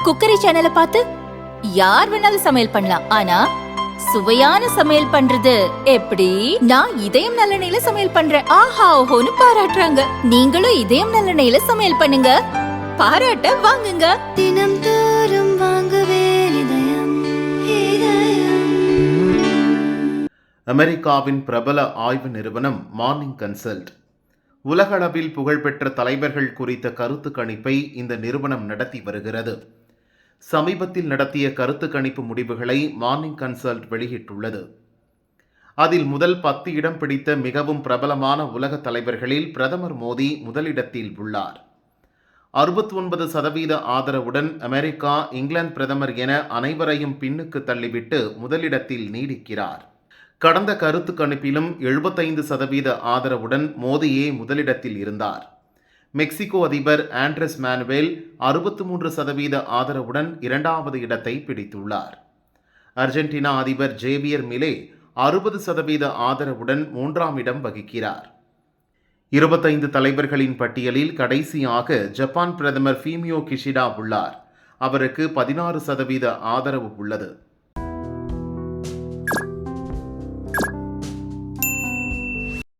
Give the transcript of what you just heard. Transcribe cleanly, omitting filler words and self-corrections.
Cookery சேனலை பார்த்து யார் வேணாலும் சமையல் பண்ணலாம். ஆனா சுவையான சமையல் பண்றது எப்படி? நான் இதயம் நல்லெண்ணெயில சமையல் பண்றேன். ஆஹா ஓஹோன்னு பாராட்டுறாங்க. நீங்களும் இதயம் நல்லெண்ணெயில சமையல் பண்ணுங்க, பாராட்ட வாங்குங்க. தினம் தோறும் வாங்குவே இதயம் இதயம். அமெரிக்காவின் பிரபல ஆய்வு நிறுவனம் மார்னிங் கன்சல்ட் உலகளவில் புகழ்பெற்ற தலைவர்கள் குறித்த கருத்து கணிப்பை இந்த நிறுவனம் நடத்தி வருகிறது. சமீபத்தில் நடத்திய கருத்து கணிப்பு முடிவுகளை மார்னிங் கன்சல்ட் வெளியிட்டுள்ளது. அதில் முதல் 10 இடம் பிடித்த மிகவும் பிரபலமான உலக தலைவர்களில் பிரதமர் மோடி முதலிடத்தில் உள்ளார். 69% ஆதரவுடன் அமெரிக்கா, இங்கிலாந்து பிரதமர் என அனைவரையும் பின்னுக்கு தள்ளிவிட்டு முதலிடத்தில் நீடிக்கிறார். கடந்த கருத்து கணிப்பிலும் 75% ஆதரவுடன் மோடியே முதலிடத்தில் இருந்தார். மெக்சிகோ அதிபர் ஆண்ட்ரெஸ் மானுவேல் 63% ஆதரவுடன் 2வது இடத்தை பிடித்துள்ளார். அர்ஜென்டினா அதிபர் ஜேவியர் மிலே 60% ஆதரவுடன் 3ஆம் இடம் வகிக்கிறார். 25 தலைவர்களின் பட்டியலில் கடைசியாக ஜப்பான் பிரதமர் ஃபூமியோ கிஷிடா உள்ளார். அவருக்கு 16% ஆதரவு உள்ளது.